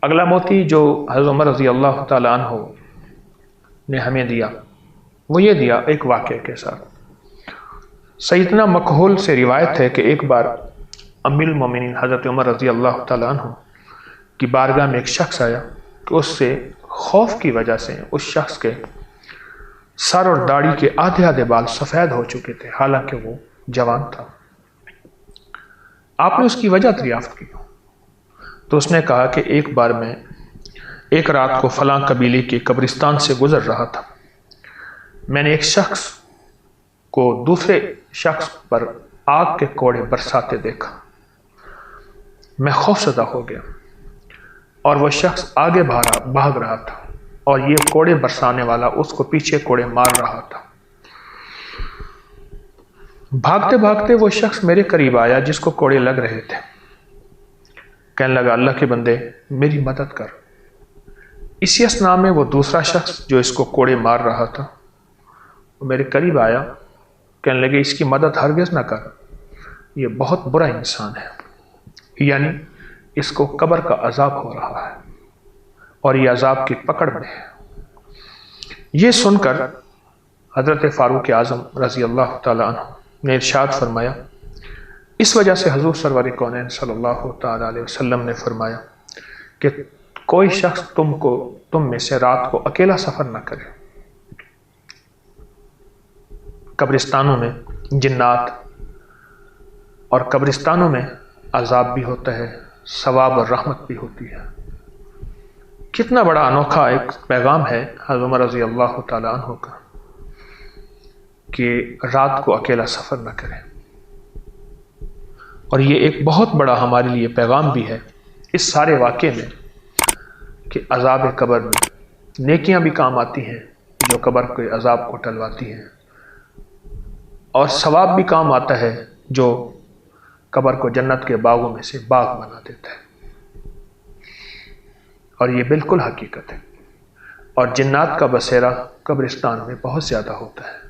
اگلا موتی جو حضرت عمر رضی اللہ تعالیٰ عنہ نے ہمیں دیا وہ یہ دیا ایک واقعے کے ساتھ۔ سیدنا مکحول سے روایت ہے کہ ایک بار امیر المومنین حضرت عمر رضی اللہ تعالیٰ عنہ کی بارگاہ میں ایک شخص آیا کہ اس سے خوف کی وجہ سے اس شخص کے سر اور داڑھی کے آدھے آدھے بال سفید ہو چکے تھے، حالانکہ وہ جوان تھا۔ آپ نے اس کی وجہ دریافت کی تو اس نے کہا کہ ایک بار میں ایک رات کو فلاں قبیلے کے قبرستان سے گزر رہا تھا، میں نے ایک شخص کو دوسرے شخص پر آگ کے کوڑے برساتے دیکھا، میں خوفزدہ ہو گیا اور وہ شخص آگے بھاگ رہا تھا اور یہ کوڑے برسانے والا اس کو پیچھے کوڑے مار رہا تھا۔ بھاگتے بھاگتے وہ شخص میرے قریب آیا جس کو کوڑے لگ رہے تھے، کہنے لگا اللہ کے بندے میری مدد کر۔ اسی اثناء میں وہ دوسرا شخص جو اس کو کوڑے مار رہا تھا وہ میرے قریب آیا، کہنے لگے اس کی مدد ہرگز نہ کر، یہ بہت برا انسان ہے، یعنی اس کو قبر کا عذاب ہو رہا ہے اور یہ عذاب کی پکڑ میں ہے۔ یہ سن کر حضرت فاروق اعظم رضی اللہ تعالیٰ عنہ نے ارشاد فرمایا، اس وجہ سے حضور سرور کونین صلی اللہ تعالیٰ علیہ وسلم نے فرمایا کہ کوئی شخص تم میں سے رات کو اکیلا سفر نہ کرے۔ قبرستانوں میں جنات اور قبرستانوں میں عذاب بھی ہوتا ہے، ثواب اور رحمت بھی ہوتی ہے۔ کتنا بڑا انوکھا ایک پیغام ہے حضرت عمر رضی اللہ تعالیٰ عنہ کا کہ رات کو اکیلا سفر نہ کریں، اور یہ ایک بہت بڑا ہمارے لیے پیغام بھی ہے اس سارے واقعے میں کہ عذاب قبر میں نیکیاں بھی کام آتی ہیں جو قبر کے عذاب کو ٹلواتی ہیں، اور ثواب بھی کام آتا ہے جو قبر کو جنت کے باغوں میں سے باغ بنا دیتا ہے، اور یہ بالکل حقیقت ہے۔ اور جنات کا بسیرا قبرستان میں بہت زیادہ ہوتا ہے۔